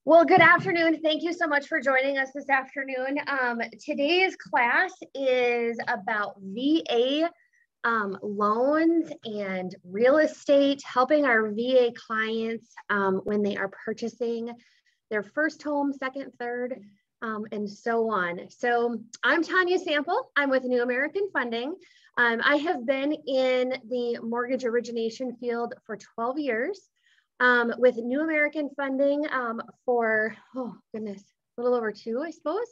Well, good afternoon. Thank you so much for joining us this afternoon. Today's class is about VA loans and real estate, helping our VA clients when they are purchasing their first home, second, third, and so on. So I'm Tonya Sample. I'm with New American Funding. I have been in the mortgage origination field for 12 years. With New American Funding for, oh goodness, a little over 2, I suppose.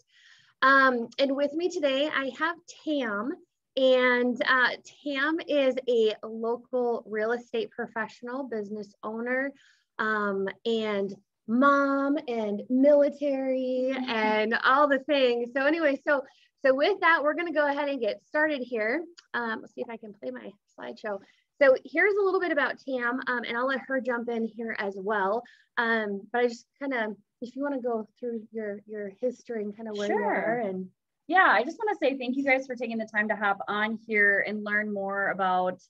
And with me today, I have Tam, and Tam is a local real estate professional, business owner, and mom and military and all the things. So anyway, so with that, we're going to go ahead and get started here. Let's see if I can play my slideshow. So here's a little bit about Tam, and I'll let her jump in here as well. But I just kind of, if you want to go through your history and kind of where you are. And yeah, I just want to say thank you guys for taking the time to hop on here and learn more about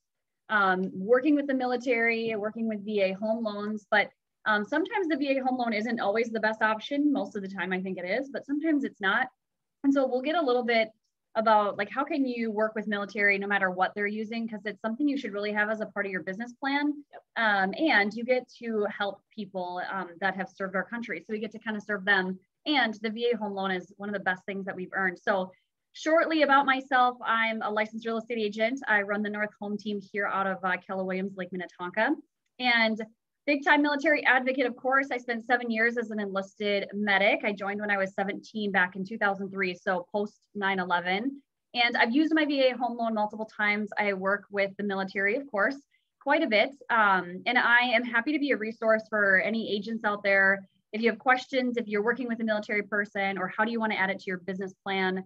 working with the military, working with VA home loans. But sometimes the VA home loan isn't always the best option. Most of the time, I think it is, but sometimes it's not. And so we'll get a little bit about like how can you work with military no matter what they're using, because it's something you should really have as a part of your business plan. Yep. And you get to help people that have served our country, so we get to kind of serve them. And the VA home loan is one of the best things that we've earned. So shortly about myself, I'm a licensed real estate agent. I run the North Home team here out of Keller Williams, Lake Minnetonka, and big time military advocate, of course. I spent 7 years as an enlisted medic. I joined when I was 17 back in 2003, so post 9/11. And I've used my VA home loan multiple times. I work with the military, of course, quite a bit. And I am happy to be a resource for any agents out there. If you have questions, if you're working with a military person, or how do you want to add it to your business plan,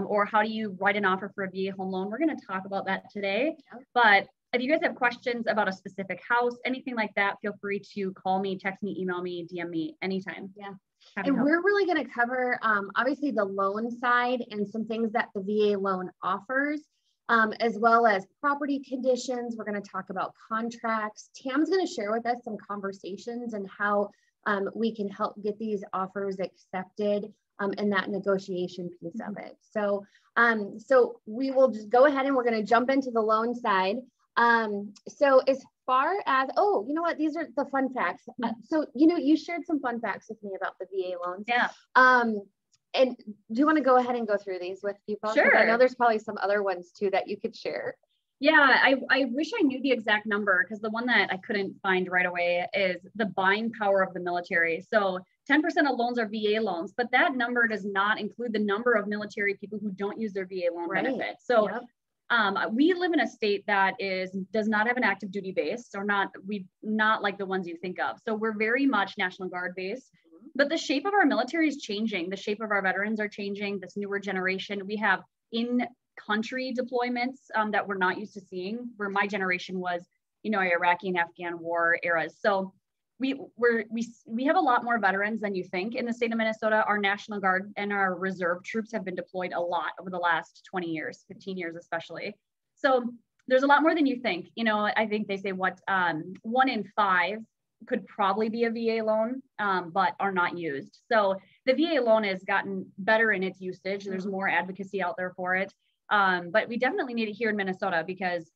or how do you write an offer for a VA home loan, we're going to talk about that today. But if you guys have questions about a specific house, anything like that, feel free to call me, text me, email me, DM me anytime. Yeah. And we're really going to cover obviously the loan side and some things that the VA loan offers, as well as property conditions. We're going to talk about contracts. Tam's going to share with us some conversations and how we can help get these offers accepted and that negotiation piece of it. So, so we will just go ahead and we're going to jump into the loan side. So as far as, oh, you know what, these are the fun facts. So, you know, you shared some fun facts with me about the VA loans. Yeah. And do you want to go ahead and go through these with people? Sure. I know there's probably some other ones too that you could share. Yeah, I wish I knew the exact number, because the one that I couldn't find right away is the buying power of the military. So 10% of loans are VA loans, but that number does not include the number of military people who don't use their VA loan benefit. So yep. We live in a state that does not have an active duty base, or not like the ones you think of. So we're very much National Guard based, but the shape of our military is changing. The shape of our veterans are changing. This newer generation, we have in-country deployments that we're not used to seeing, where my generation was, you know, Iraqi and Afghan war eras. So we have a lot more veterans than you think in the state of Minnesota. Our National Guard and our reserve troops have been deployed a lot over the last 20 years, 15 years especially. So there's a lot more than you think. You know, I think they say 1 in 5 could probably be a VA loan, but are not used. So the VA loan has gotten better in its usage. There's more advocacy out there for it. But we definitely need it here in Minnesota, because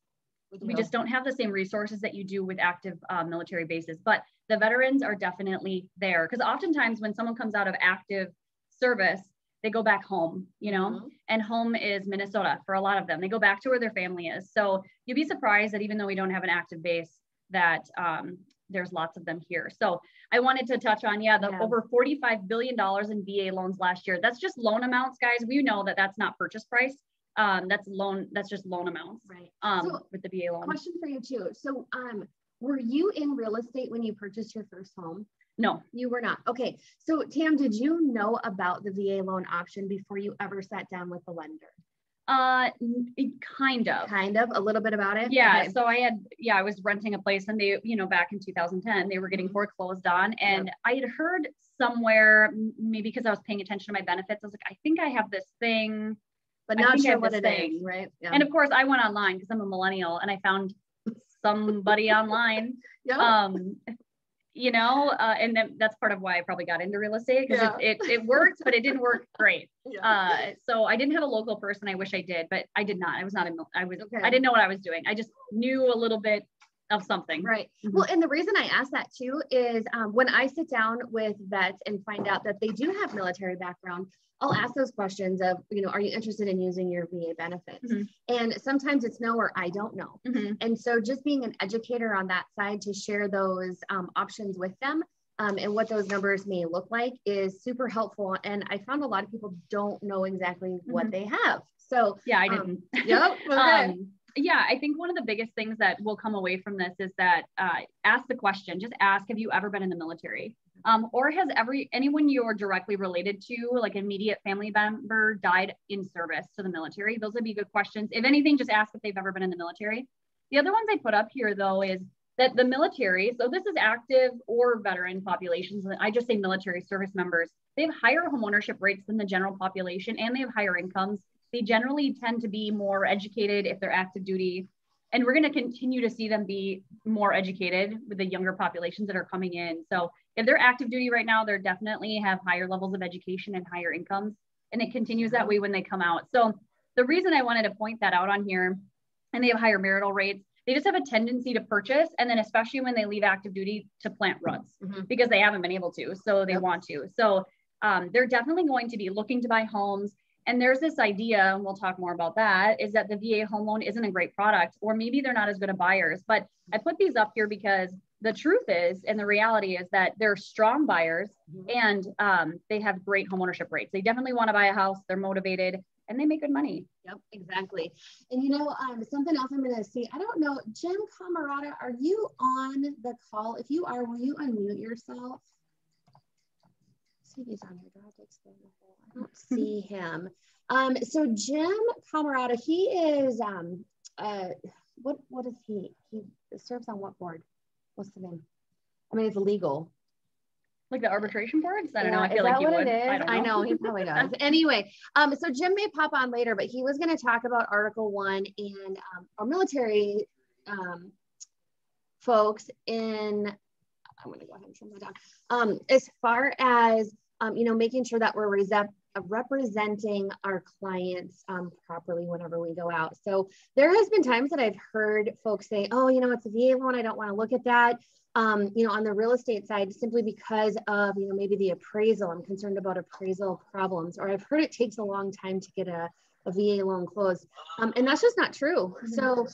we just don't have the same resources that you do with active military bases. But the veterans are definitely there, because oftentimes when someone comes out of active service, they go back home, you know, and home is Minnesota for a lot of them. They go back to where their family is. So you'd be surprised that even though we don't have an active base, that there's lots of them here. So I wanted to touch on, over $45 billion in VA loans last year. That's just loan amounts, guys. We know that that's not purchase price. That's just loan amounts, right? With the VA loan. Question for you too. So, were you in real estate when you purchased your first home? No, you were not. Okay. So Tam, did you know about the VA loan option before you ever sat down with the lender? Kind of a little bit about it. Yeah. Okay. So I was renting a place, and they, you know, back in 2010, they were getting foreclosed on, and I had heard somewhere, maybe because I was paying attention to my benefits, I was like, I think I have this thing, but not sure what it is, right? Yeah. And of course I went online because I'm a millennial, and I found somebody online. you know, and then that's part of why I probably got into real estate, because it worked, but it didn't work great. So I didn't have a local person. I wish I did, but I did not. I was not, I didn't know what I was doing. I just knew a little bit of something. Right. Well, and the reason I ask that too is when I sit down with vets and find out that they do have military background, I'll ask those questions of, you know, are you interested in using your VA benefits? And sometimes it's no, or I don't know. And so just being an educator on that side to share those options with them and what those numbers may look like is super helpful. And I found a lot of people don't know exactly what they have. So yeah, I didn't. Yeah, I think one of the biggest things that will come away from this is that ask the question, just ask, have you ever been in the military? Or has anyone you're directly related to, like an immediate family member, died in service to the military? Those would be good questions. If anything, just ask if they've ever been in the military. The other ones I put up here though is that the military, so this is active or veteran populations, and I just say military service members, they have higher homeownership rates than the general population, and they have higher incomes. They generally tend to be more educated if they're active duty. And we're going to continue to see them be more educated with the younger populations that are coming in. So if they're active duty right now, they're definitely have higher levels of education and higher incomes. And it continues that way when they come out. So the reason I wanted to point that out on here, and they have higher marital rates, they just have a tendency to purchase. And then especially when they leave active duty, to plant roots because they haven't been able to, so they want to. So they're definitely going to be looking to buy homes. And there's this idea, and we'll talk more about that, is that the VA home loan isn't a great product, or maybe they're not as good of buyers. But I put these up here because the truth is, and the reality is that they're strong buyers and they have great homeownership rates. They definitely want to buy a house, they're motivated, and they make good money. Yep, exactly. And you know, something else I'm going to see, I don't know, Jim Camarada, are you on the call? If you are, will you unmute yourself? See if he's on here. I don't see him. So Jim Camarada, he is what is he? He serves on what board? What's the name? I mean, it's legal. Like the arbitration boards? I don't know. I feel like he would. I know he probably does. Anyway, so Jim may pop on later, but he was going to talk about Article 1 and our military folks in. I'm going to go ahead and trim that down. As far as you know, making sure that we're representing our clients properly whenever we go out. So there has been times that I've heard folks say, oh, you know, it's a VA loan, I don't want to look at that. You know, on the real estate side, simply because of, you know, maybe the appraisal, I'm concerned about appraisal problems, or I've heard it takes a long time to get a VA loan closed. And that's just not true. So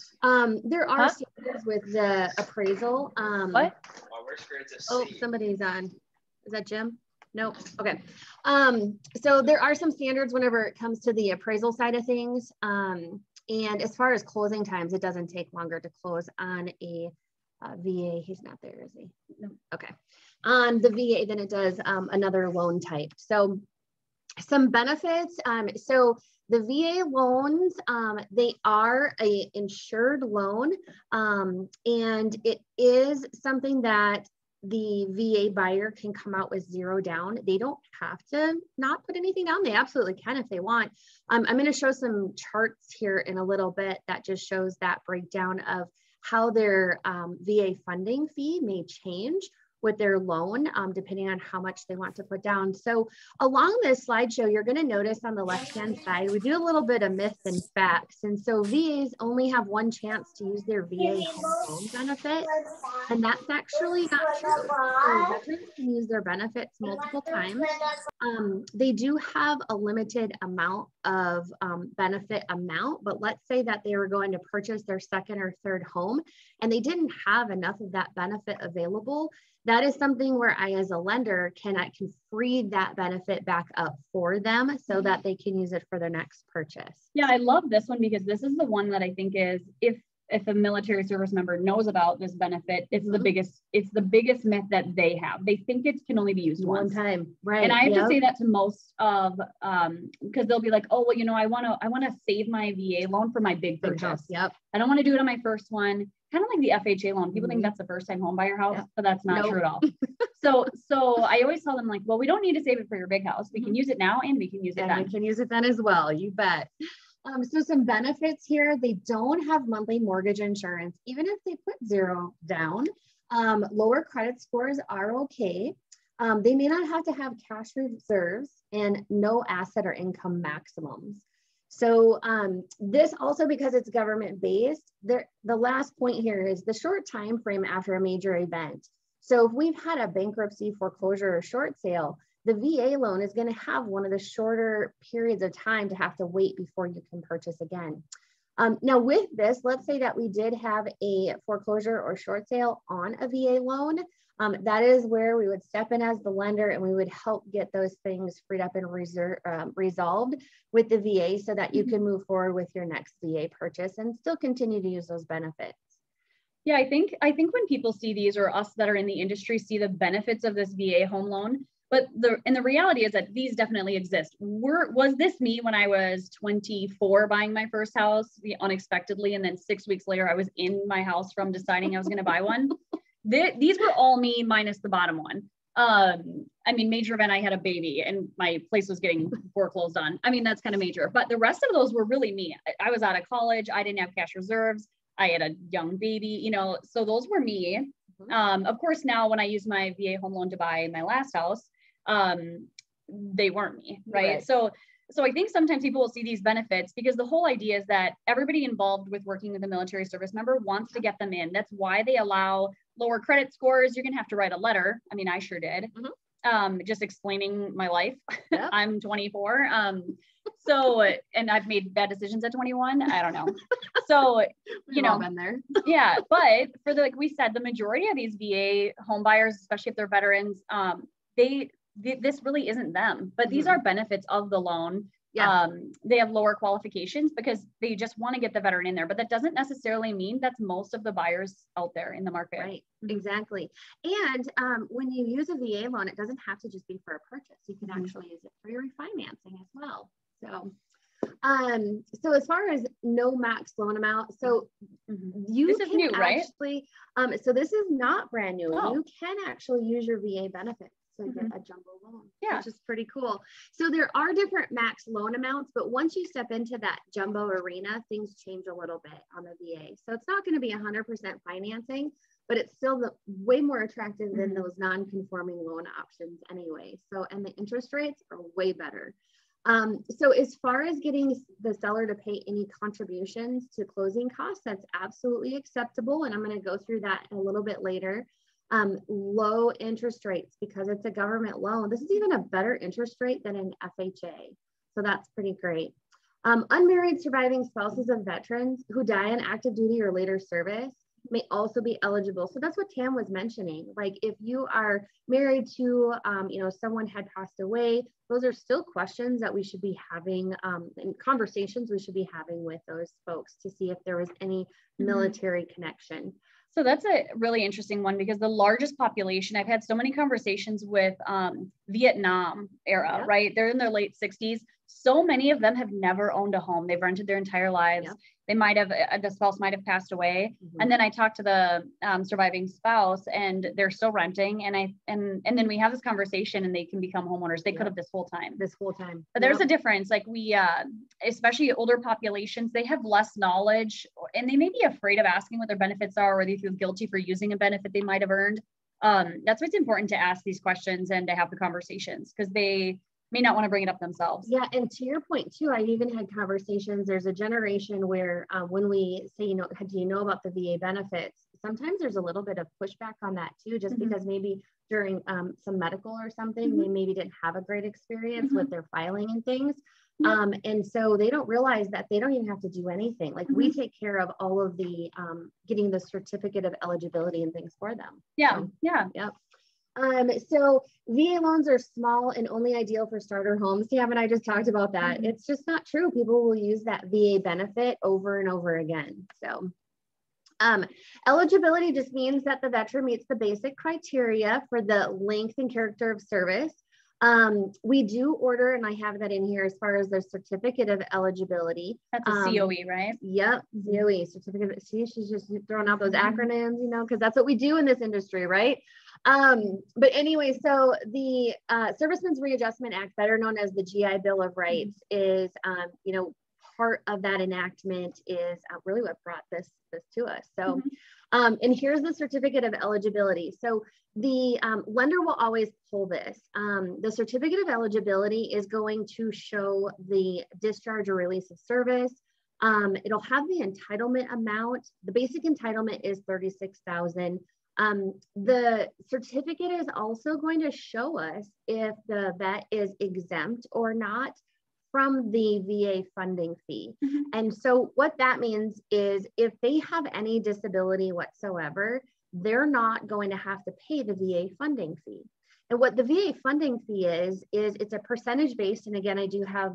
there are standards with the appraisal. What? Oh, somebody's on. Is that Jim? Nope. Okay. So there are some standards whenever it comes to the appraisal side of things. And as far as closing times, it doesn't take longer to close on a VA. He's not there, is he? No. Okay. On the VA than it does another loan type. So some benefits. So the VA loans, they are a insured loan, and it is something that the VA buyer can come out with zero down. They don't have to not put anything down. They absolutely can if they want. I'm going to show some charts here in a little bit that just shows that breakdown of how their VA funding fee may change with their loan, depending on how much they want to put down. So along this slideshow, you're going to notice on the left-hand side, we do a little bit of myths and facts. And so VAs only have one chance to use their VA home loan benefit. And that's actually not true. So veterans can use their benefits multiple times. They do have a limited amount of benefit amount, but let's say that they were going to purchase their second or third home and they didn't have enough of that benefit available. That is something where I, as a lender, can free that benefit back up for them so that they can use it for their next purchase. Yeah, I love this one because this is the one that I think is, if a military service member knows about this benefit, it's the biggest myth that they have. They think it can only be used one time, right? And I have to say that to most of, because they'll be like, oh, well, you know, I want to save my VA loan for my big purchase. Yep. I don't want to do it on my first one. Kind of like the FHA loan. People think that's the first time home buyer house, but that's not true at all. So I always tell them, like, well, we don't need to save it for your big house. We can use it now and we can use it then. We can use it then as well. You bet. So some benefits here, they don't have monthly mortgage insurance, even if they put zero down. Lower credit scores are okay. They may not have to have cash reserves and no asset or income maximums. So this also, because it's government based, the last point here is the short time frame after a major event. So if we've had a bankruptcy, foreclosure, or short sale, the VA loan is going to have one of the shorter periods of time to have to wait before you can purchase again. Now with this, let's say that we did have a foreclosure or short sale on a VA loan. That is where we would step in as the lender and we would help get those things freed up and resolved with the VA so that you can move forward with your next VA purchase and still continue to use those benefits. Yeah, I think when people see these, or us that are in the industry see the benefits of this VA home loan, but the reality is that these definitely exist. Was this me when I was 24 buying my first house unexpectedly, and then 6 weeks later I was in my house from deciding I was going to buy one? These were all me minus the bottom one. I mean, major event, I had a baby and my place was getting foreclosed on. I mean, that's kind of major, but the rest of those were really me. I was out of college. I didn't have cash reserves. I had a young baby, you know, so those were me. Of course, now when I use my VA home loan to buy my last house, they weren't me, right? So I think sometimes people will see these benefits because the whole idea is that everybody involved with working with a military service member wants to get them in. That's why they allow lower credit scores. You're going to have to write a letter. I mean, I sure did. Just explaining my life. Yep. I'm 24. And I've made bad decisions at 21. I don't know. So, you know, been there. Yeah. But for like we said, the majority of these VA home buyers, especially if they're veterans, this really isn't them, but these are benefits of the loan. Yeah. They have lower qualifications because they just want to get the veteran in there, but that doesn't necessarily mean that's most of the buyers out there in the market. Right. Exactly. And when you use a VA loan, it doesn't have to just be for a purchase. You can actually use it for your refinancing as well. So as far as no max loan amount, so this is new, right? So this is not brand new. Oh. You can actually use your VA benefits to get a jumbo loan, which is pretty cool. So there are different max loan amounts, but once you step into that jumbo arena, things change a little bit on the VA. So it's not going to be 100% financing, but it's still way more attractive than those non-conforming loan options anyway. So, and the interest rates are way better. So as far as getting the seller to pay any contributions to closing costs, that's absolutely acceptable. And I'm going to go through that a little bit later. Low interest rates, because it's a government loan. This is even a better interest rate than an FHA. So that's pretty great. Unmarried surviving spouses of veterans who die in active duty or later service may also be eligible. So that's what Tam was mentioning. Like if you are married to, someone had passed away, those are still questions that we should be having and conversations we should be having with those folks to see if there was any military connection. So that's a really interesting one because the largest population, I've had so many conversations with Vietnam era, right? They're in their late 60s. So many of them have never owned a home. They've rented their entire lives. They might have, the spouse might have passed away. And then I talked to the surviving spouse and they're still renting. And then we have this conversation and they can become homeowners. They could have this whole time. But there's a difference. Like we, especially older populations, they have less knowledge and they may be afraid of asking what their benefits are, or they feel guilty for using a benefit they might have earned. That's why it's important to ask these questions and to have the conversations because they may not want to bring it up themselves. Yeah, and to your point too, I've even had conversations. There's a generation where when we say, do you know about the VA benefits? Sometimes there's a little bit of pushback on that too, just because maybe during some medical or something, they maybe didn't have a great experience with their filing and things. And so they don't realize that they don't even have to do anything. Like we take care of all of the getting the certificate of eligibility and things for them. So VA loans are small and only ideal for starter homes. Tam and I just talked about that. It's just not true. People will use that VA benefit over and over again. So eligibility just means that the veteran meets the basic criteria for the length and character of service. We do order, and I have that in here as far as the certificate of eligibility. That's a COE, right? Yep, COE, certificate. See, she's just throwing out those acronyms, because that's what we do in this industry, right? But anyway, so the Servicemen's Readjustment Act, better known as the GI Bill of Rights, is, part of that enactment is really what brought this to us. So And here's the certificate of eligibility. So the lender will always pull this. The certificate of eligibility is going to show the discharge or release of service. It'll have the entitlement amount. The basic entitlement is $36,000. The certificate is also going to show us if the vet is exempt or not from the VA funding fee. And so what that means is if they have any disability whatsoever, they're not going to have to pay the VA funding fee. And what the VA funding fee is it's a percentage based. And again, I do have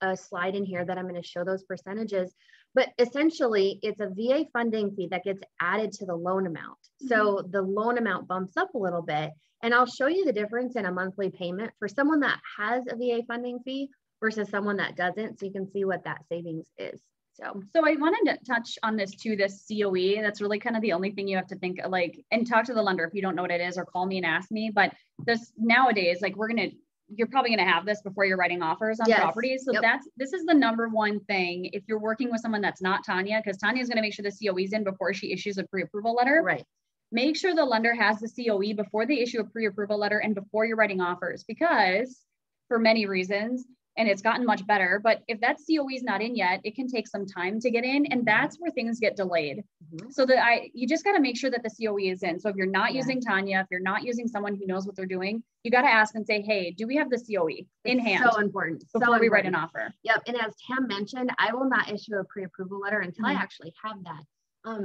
a slide in here that I'm going to show those percentages, but essentially it's a VA funding fee that gets added to the loan amount. So the loan amount bumps up a little bit, and I'll show you the difference in a monthly payment for someone that has a VA funding fee versus someone that doesn't. So you can see what that savings is. So I wanted to touch on this too, this COE. That's really kind of the only thing you have to think like, and talk to the lender if you don't know what it is, or call me and ask me. But this nowadays, like you're probably going to have this before you're writing offers on properties. So this is the number one thing. If you're working with someone that's not Tonya, because Tonya is going to make sure the COE is in before she issues a pre-approval letter. Right. Make sure the lender has the COE before they issue a pre-approval letter and before you're writing offers, because for many reasons, and it's gotten much better, but if that COE is not in yet, it can take some time to get in, and that's where things get delayed. So you just got to make sure that the COE is in. So if you're not using Tonya, if you're not using someone who knows what they're doing, you got to ask and say, hey, do we have the COE in hand? So important. Before we write an offer. Yep. And as Tam mentioned, I will not issue a pre-approval letter until I actually have that.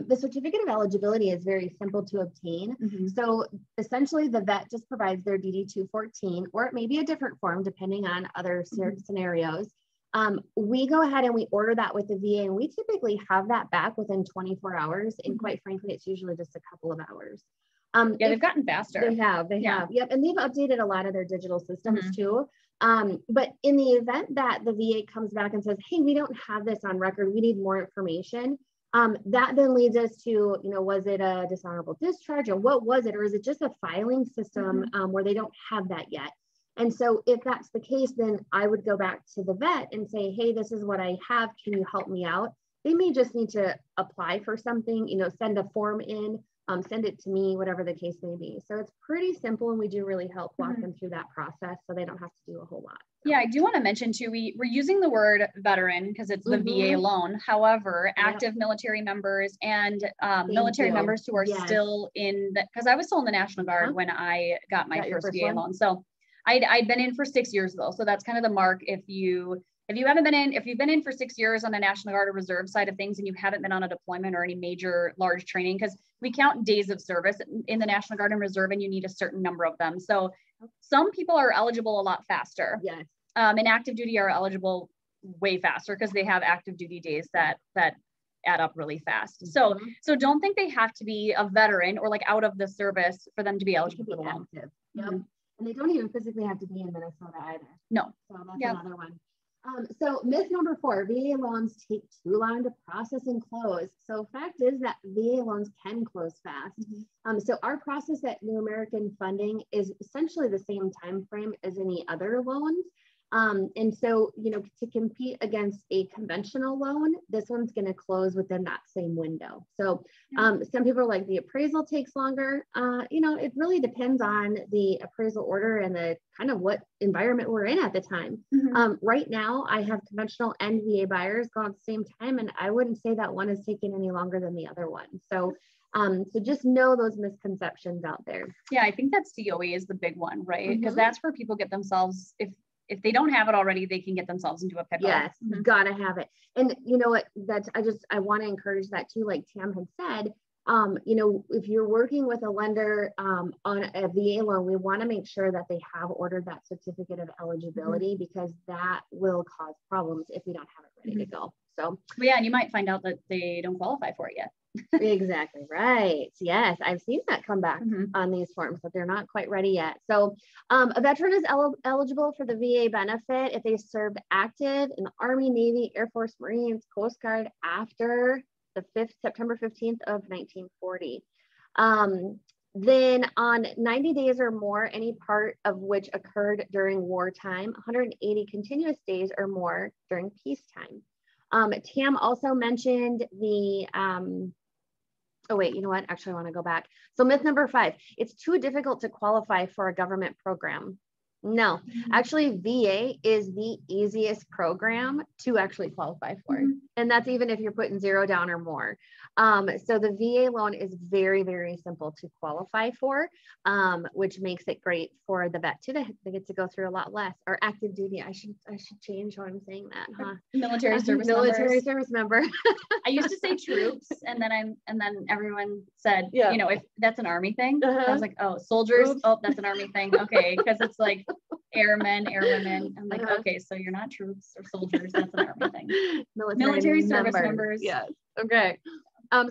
The certificate of eligibility is very simple to obtain. So essentially the vet just provides their DD-214, or it may be a different form depending on other scenarios. We go ahead and we order that with the VA, and we typically have that back within 24 hours. And quite frankly, it's usually just a couple of hours. They've gotten faster. They have. Yep. And they've updated a lot of their digital systems too. But in the event that the VA comes back and says, hey, we don't have this on record, we need more information. That then leads us to, was it a dishonorable discharge, or what was it? Or is it just a filing system where they don't have that yet? And so if that's the case, then I would go back to the vet and say, hey, this is what I have. Can you help me out? They may just need to apply for something, send a form in, send it to me, whatever the case may be. So it's pretty simple, and we do really help walk them through that process so they don't have to do a whole lot. So. Yeah, I do want to mention too, we're using the word veteran because it's the VA loan. However, active military members and military members who are still in, because I was still in the National Guard when I got my first VA loan. So I'd been in for 6 years though. So that's kind of the mark. If you've been in for 6 years on the National Guard or Reserve side of things, and you haven't been on a deployment or any major large training, because we count days of service in the National Guard and Reserve, and you need a certain number of them. So some people are eligible a lot faster. Yes. And active duty are eligible way faster because they have active duty days that add up really fast. So don't think they have to be a veteran or like out of the service for them to be eligible for the loan. Yep. And they don't even physically have to be in Minnesota either. No. So that's another one. So myth number 4, VA loans take too long to process and close. So fact is that VA loans can close fast. So our process at New American Funding is essentially the same time frame as any other loans. And so, to compete against a conventional loan, this one's going to close within that same window. So some people are like, the appraisal takes longer. It really depends on the appraisal order and the kind of what environment we're in at the time. Right now, I have conventional and VA buyers go at the same time, and I wouldn't say that one is taking any longer than the other one. So just know those misconceptions out there. Yeah, I think that COE is the big one, right? Because that's where people get themselves, if they don't have it already, they can get themselves into a pickle. Yes, gotta have it. And you know what, I want to encourage that too, like Tam had said, if you're working with a lender on a VA loan, we want to make sure that they have ordered that certificate of eligibility, because that will cause problems if we don't have it ready to go. So yeah, and you might find out that they don't qualify for it yet. Exactly right. Yes, I've seen that come back on these forms, but they're not quite ready yet. So a veteran is eligible for the VA benefit if they served active in the Army, Navy, Air Force, Marines, Coast Guard after the September 15th of 1940. Then on 90 days or more, any part of which occurred during wartime, 180 continuous days or more during peacetime. Tam also mentioned the Oh, wait, you know what? Actually, I want to go back. So myth number 5, it's too difficult to qualify for a government program. No, actually VA is the easiest program to actually qualify for. And that's even if you're putting 0 down or more. So the VA loan is very, very simple to qualify for, which makes it great for the vet too. They get to go through a lot less, or active duty. I should change how I'm saying that, huh? Military service member. I used to say troops, and then everyone said, you know, if that's an Army thing. I was like, oh, soldiers. Oops. Oh, that's an Army thing. Okay, because it's like airmen, airwomen. I'm like, okay, so you're not troops or soldiers. That's an Army thing. Military service members. Yes. Okay.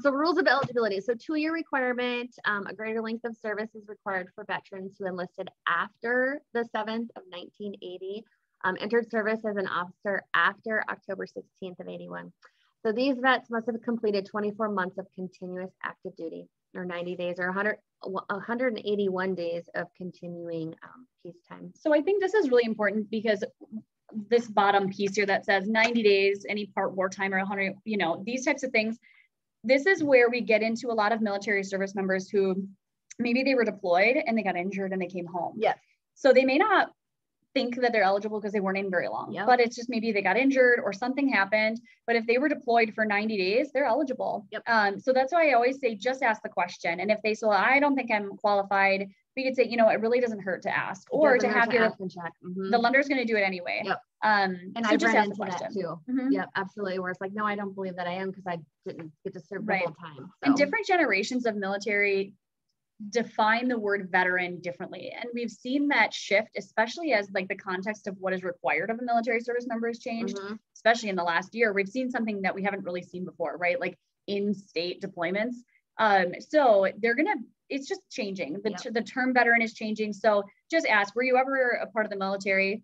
So rules of eligibility. So 2-year requirement, a greater length of service is required for veterans who enlisted after the 7th of 1980, entered service as an officer after October 16th of 81. So these vets must have completed 24 months of continuous active duty, or 90 days, or 181 days of continuing peacetime. So I think this is really important, because this bottom piece here that says 90 days, any part wartime, or 100, you know, these types of things. This is where we get into a lot of military service members who maybe they were deployed and they got injured and they came home. Yes. So they may not think that they're eligible because they weren't in very long, but it's just maybe they got injured or something happened. But if they were deployed for 90 days, they're eligible. So that's why I always say, just ask the question. And if they say, well, I don't think I'm qualified, we could say, you know, it really doesn't hurt to ask, or to have your, the lender's going to do it anyway. And so I just ran ask the into question. that too. Yep, absolutely. Where it's like, no, I don't believe that I am, because I didn't get to serve the whole time. So. And different generations of military define the word veteran differently. And we've seen that shift, especially as like the context of what is required of a military service member has changed, especially in the last year. We've seen something that we haven't really seen before, right? Like in-state deployments. So they're going to, it's just changing. The term veteran is changing. So just ask, were you ever a part of the military?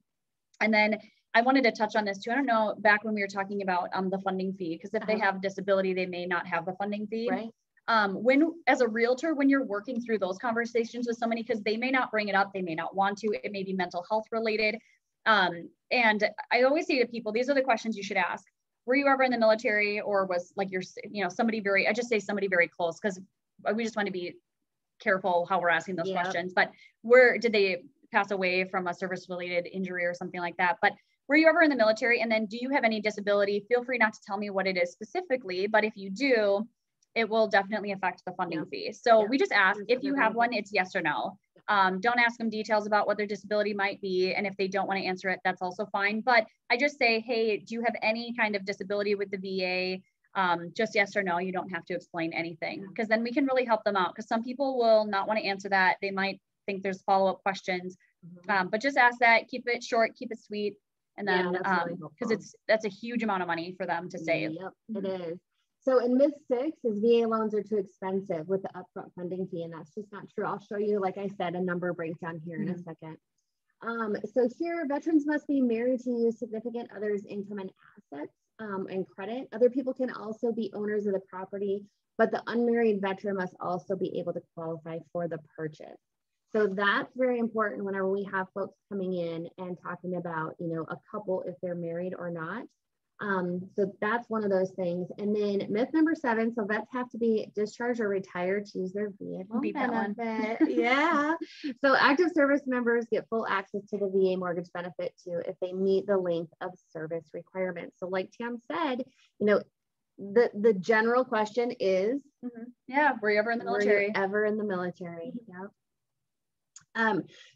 And then I wanted to touch on this too. I don't know, back when we were talking about the funding fee, because if they have disability, they may not have the funding fee. Right. When, as a realtor, when you're working through those conversations with somebody, because they may not bring it up, they may not want to, it may be mental health related. And I always say to people, these are the questions you should ask. Were you ever in the military, or was like somebody very, I just say somebody very close, because we just want to be careful how we're asking those questions. But did they pass away from a service related injury or something like that? But were you ever in the military? And then, do you have any disability? Feel free not to tell me what it is specifically, but if you do, it will definitely affect the funding fee. So we just ask, if you have one, it's yes or no. Don't ask them details about what their disability might be. And if they don't want to answer it, that's also fine. But I just say, hey, do you have any kind of disability with the VA? Just yes or no. You don't have to explain anything, because then we can really help them out, because some people will not want to answer that. They might think there's follow-up questions, but just ask that, keep it short, keep it sweet. And then, because that's a huge amount of money for them to save. Yep, it is. So in myth 6 is VA loans are too expensive with the upfront funding fee, and that's just not true. I'll show you, like I said, a number breakdown here in a second. So here, veterans must be married to use significant others' income and assets and credit. Other people can also be owners of the property, but the unmarried veteran must also be able to qualify for the purchase. So that's very important whenever we have folks coming in and talking about, you know, a couple, if they're married or not. So that's one of those things. And then myth number 7, so vets have to be discharged or retired to use their VA benefit. So active service members get full access to the VA mortgage benefit too, if they meet the length of service requirements. So like Tam said, you know, the general question is, were you ever in the military?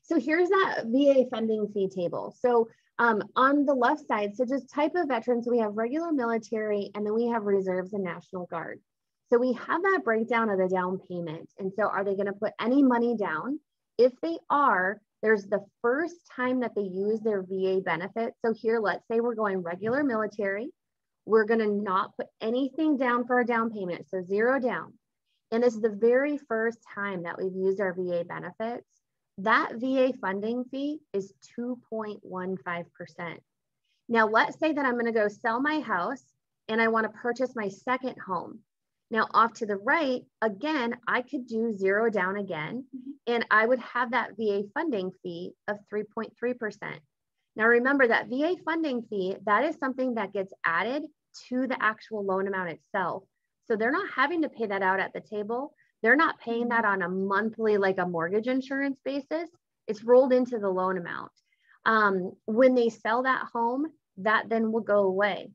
So here's that VA funding fee table. So on the left side, so just type of veterans, we have regular military, and then we have reserves and National Guard. So we have that breakdown of the down payment. And so are they going to put any money down? If they are, there's the first time that they use their VA benefit. So here, let's say we're going regular military. We're going to not put anything down for a down payment. So 0 down. And this is the very first time that we've used our VA benefits. That VA funding fee is 2.15%. Now, let's say that I'm going to go sell my house and I want to purchase my second home. Now, off to the right, again, I could do 0 down again, and I would have that VA funding fee of 3.3%. Now, remember that VA funding fee, that is something that gets added to the actual loan amount itself. So they're not having to pay that out at the table. They're not paying that on a monthly, like a mortgage insurance basis. It's rolled into the loan amount. When they sell that home, that then will go away.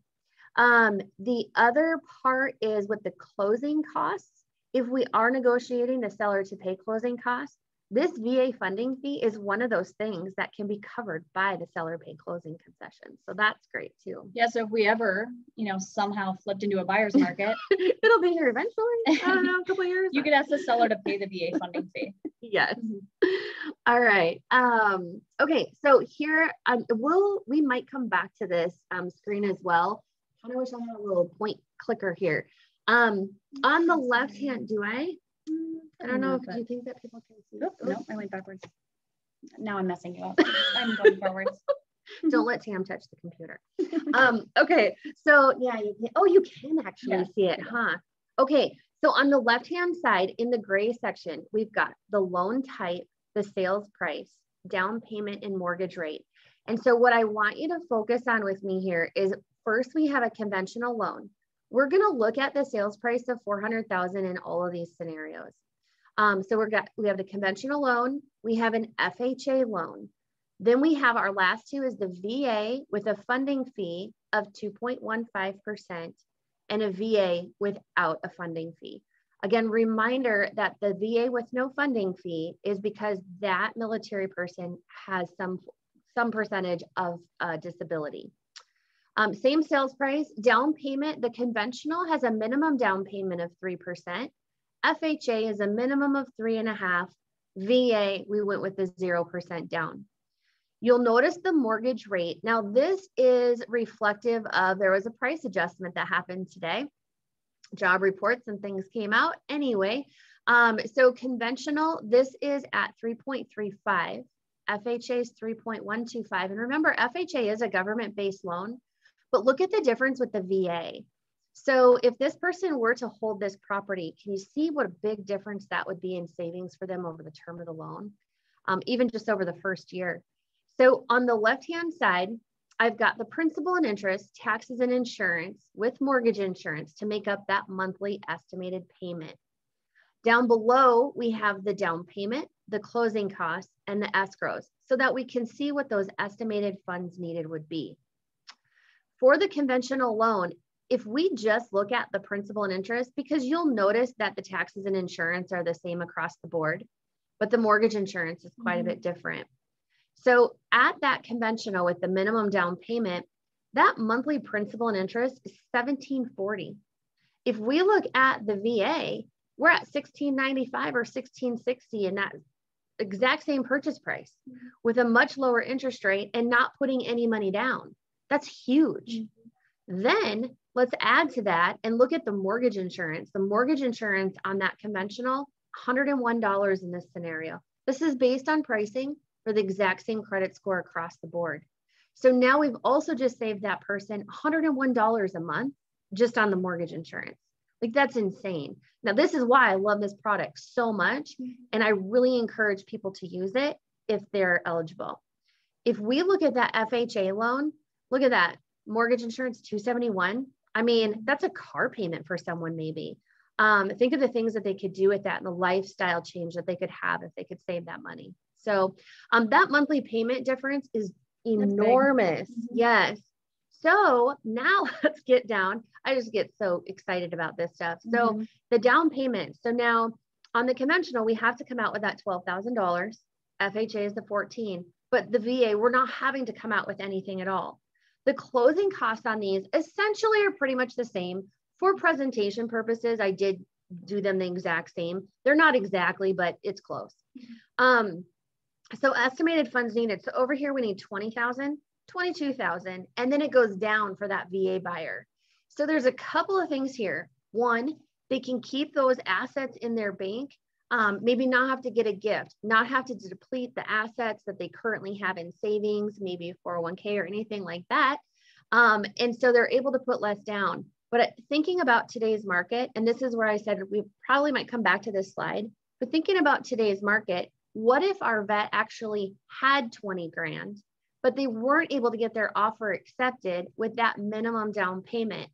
The other part is with the closing costs. If we are negotiating the seller to pay closing costs, this VA funding fee is one of those things that can be covered by the seller pay closing concession. So that's great too. Yeah. So if we ever, somehow flipped into a buyer's market, it'll be here eventually. I don't know, a couple of years. You could ask the seller to pay the VA funding fee. Yes. All right. Okay. So here, we might come back to this screen as well. I kind of wish I had a little point clicker here. On the left hand, I don't know. Do you think that people can see? No, I went backwards. Now I'm messing you up. I'm going forwards. Don't let Tam touch the computer. Okay. So yeah, you can actually see it, huh? Okay. So on the left-hand side in the gray section, we've got the loan type, the sales price, down payment, and mortgage rate. And so what I want you to focus on with me here is first we have a conventional loan. We're going to look at the sales price of $400,000 in all of these scenarios. So we have the conventional loan, we have an FHA loan. Then we have our last two is the VA with a funding fee of 2.15% and a VA without a funding fee. Again, reminder that the VA with no funding fee is because that military person has some percentage of disability. Same sales price, down payment, the conventional has a minimum down payment of 3%. FHA is a minimum of 3.5%. VA, we went with the 0% down. You'll notice the mortgage rate. Now this is reflective of, there was a price adjustment that happened today. Job reports and things came out anyway. So conventional, this is at 3.35. FHA is 3.125. And remember, FHA is a government-based loan, but look at the difference with the VA. So if this person were to hold this property, can you see what a big difference that would be in savings for them over the term of the loan, even just over the first year? So on the left-hand side, I've got the principal and interest, taxes and insurance with mortgage insurance to make up that monthly estimated payment. Down below, we have the down payment, the closing costs, and the escrows so that we can see what those estimated funds needed would be. For the conventional loan, if we just look at the principal and interest, because you'll notice that the taxes and insurance are the same across the board, but the mortgage insurance is quite a bit different. So at that conventional with the minimum down payment, that monthly principal and interest is $1,740. If we look at the VA, we're at $1,695 or $1,660 in that exact same purchase price with a much lower interest rate and not putting any money down. That's huge. Then let's add to that and look at the mortgage insurance. The mortgage insurance on that conventional, $101 in this scenario. This is based on pricing for the exact same credit score across the board. So now we've also just saved that person $101 a month just on the mortgage insurance. Like that's insane. Now, this is why I love this product so much. And I really encourage people to use it if they're eligible. If we look at that FHA loan, look at that mortgage insurance, $271. I mean, that's a car payment for someone maybe. Think of the things that they could do with that and the lifestyle change that they could have if they could save that money. So that monthly payment difference is enormous. Yes. So now let's get down. I just get so excited about this stuff. So the down payment. So now on the conventional, we have to come out with that $12,000. FHA is the 14, but the VA, we're not having to come out with anything at all. The closing costs on these essentially are pretty much the same. For presentation purposes, I did do them the exact same. They're not exactly, but it's close. So estimated funds needed. So over here, we need 20,000, 22,000, and then it goes down for that VA buyer. So there's a couple of things here. One, they can keep those assets in their bank, maybe not have to get a gift, not have to deplete the assets that they currently have in savings, maybe 401k or anything like that. And so they're able to put less down. But thinking about today's market, and this is where I said we probably might come back to this slide, but thinking about today's market, what if our vet actually had 20 grand, but they weren't able to get their offer accepted with that minimum down payment?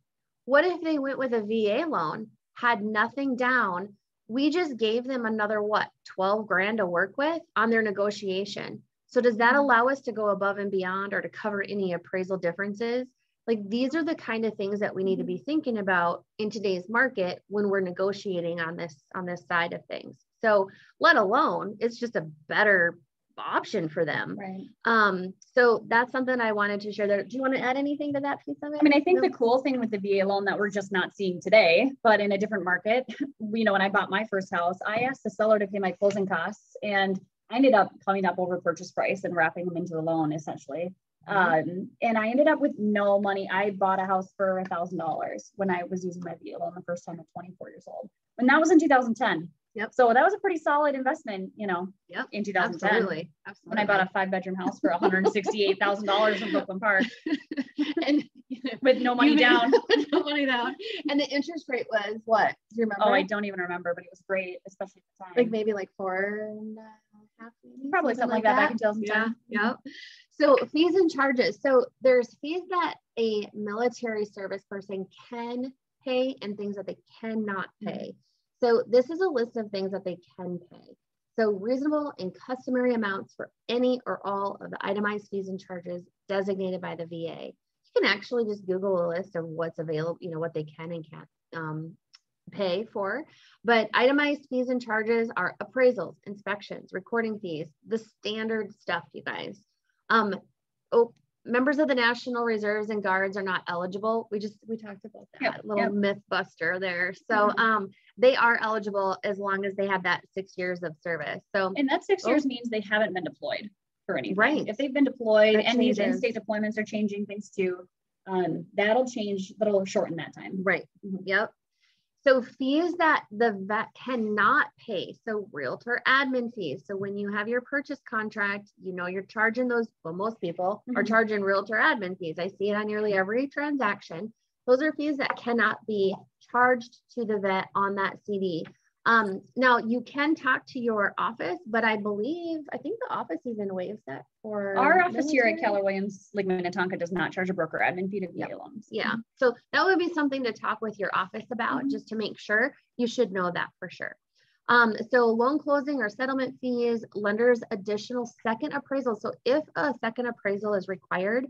What if they went with a VA loan, had nothing down. We just gave them another, what, 12 grand to work with on their negotiation. So does that allow us to go above and beyond or to cover any appraisal differences? Like, these are the kind of things that we need to be thinking about in today's market when we're negotiating on this side of things. So let alone, it's just a better option for them. Right. So that's something I wanted to share there. Do you want to add anything to that piece of it? I mean, I think the cool thing with the VA loan that we're just not seeing today, but in a different market, you know, when I bought my first house, I asked the seller to pay my closing costs, and I ended up coming up over purchase price and wrapping them into the loan essentially. And I ended up with no money. I bought a house for $1,000 when I was using my VA loan the first time at 24 years old. And that was in 2010. Yep. So that was a pretty solid investment, you know, in 2010. Absolutely. When I bought a 5-bedroom house for $168,000 in Brooklyn Park. And with no money down. No money down. And the interest rate was what? Do you remember? Oh, I don't even remember, but it was great, especially at the time. Like maybe like 4.5, maybe? Probably something like that back in 2010. Yeah. So fees and charges. So there's fees that a military service person can pay and things that they cannot pay. So this is a list of things that they can pay. So reasonable and customary amounts for any or all of the itemized fees and charges designated by the VA. You can actually just Google a list of what's available, you know, what they can and can't pay for. But itemized fees and charges are appraisals, inspections, recording fees, the standard stuff, you guys. Members of the National Reserves and Guards are not eligible. We talked about that little myth buster there. So they are eligible as long as they have that 6 years of service. So, and that 6 years means they haven't been deployed for anything. Right. If they've been deployed, that and changes. these in-state deployments are changing things too, that'll change, that'll shorten that time. Right. Yep. So fees that the vet cannot pay. So realtor admin fees. So when you have your purchase contract, you know, you're charging those, well, most people are charging realtor admin fees. I see it on nearly every transaction. Those are fees that cannot be charged to the vet on that CD. Now you can talk to your office, but I think the office even waives that for our office here at Keller Williams, Laingen and Tonka does not charge a broker admin fee to VA loans. Yeah. So that would be something to talk with your office about, just to make sure. You should know that for sure. So loan closing or settlement fees, lenders additional second appraisal. So if a second appraisal is required,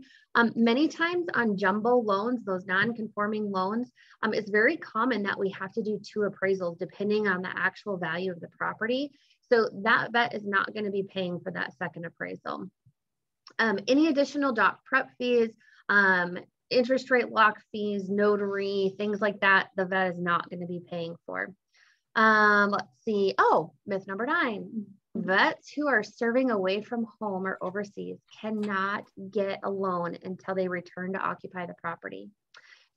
many times on jumbo loans, those non-conforming loans, it's very common that we have to do 2 appraisals depending on the actual value of the property. So that vet is not going to be paying for that second appraisal. Any additional doc prep fees, interest rate lock fees, notary, things like that, the vet is not going to be paying for. Let's see. Oh, myth number 9. Vets who are serving away from home or overseas cannot get a loan until they return to occupy the property.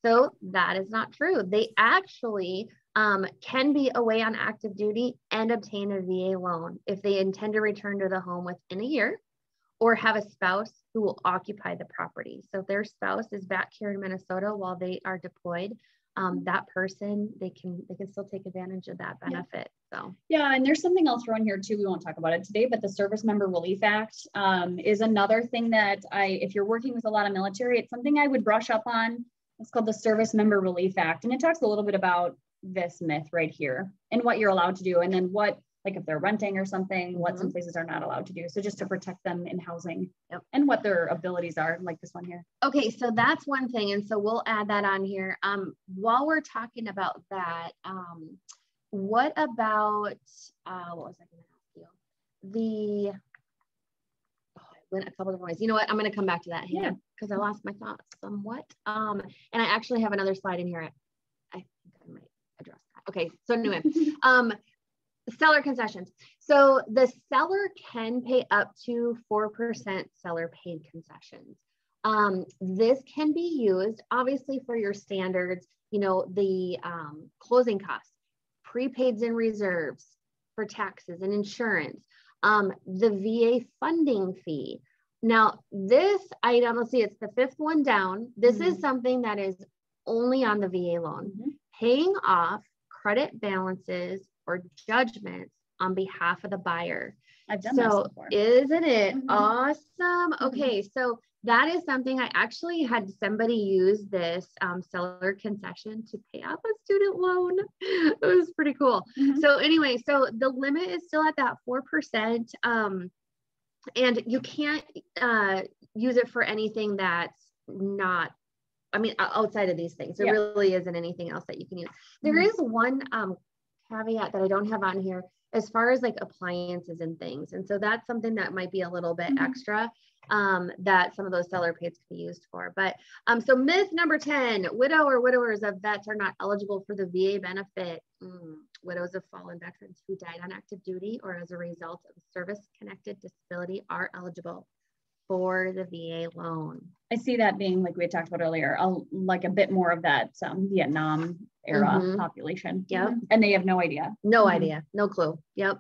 So that is not true. They actually can be away on active duty and obtain a VA loan if they intend to return to the home within a year or have a spouse who will occupy the property. So if their spouse is back here in Minnesota while they are deployed, that person, they can still take advantage of that benefit. So yeah, and there's something else thrown here too. We won't talk about it today, but the Service Member Relief Act is another thing that if you're working with a lot of military, it's something I would brush up on. It's called the Service Member Relief Act, and it talks a little bit about this myth right here and what you're allowed to do, and then what, like if they're renting or something, what some places are not allowed to do. So just to protect them in housing and what their abilities are, like this one here. Okay, so that's one thing. And so we'll add that on here. While we're talking about that, what about, what was I going to ask you? I went a couple different ways. You know what? I'm going to come back to that here because I lost my thoughts somewhat. And I actually have another slide in here. I think I might address that. Okay, so anyway, seller concessions. So the seller can pay up to 4% seller paid concessions. This can be used obviously for your standards, you know, the closing costs, prepaids and reserves for taxes and insurance, the VA funding fee. Now this item, let's see, it's the 5th one down. This is something that is only on the VA loan, paying off credit balances or judgments on behalf of the buyer. I've done that before. Isn't it awesome? Okay. So that is something I actually had somebody use this seller concession to pay off a student loan. It was pretty cool. So anyway, so the limit is still at that 4%. And you can't use it for anything that's not, I mean, outside of these things. There really isn't anything else that you can use. There is one caveat that I don't have on here as far as like appliances and things. And so that's something that might be a little bit extra that some of those seller pays can be used for. But so myth number 10, widow or widowers of vets are not eligible for the VA benefit. Widows of fallen veterans who died on active duty or as a result of service-connected disability are eligible for the VA loan. I see that being, like we had talked about earlier, like a bit more of that Vietnam era population. Yep. And they have no idea. No idea. No clue. Yep.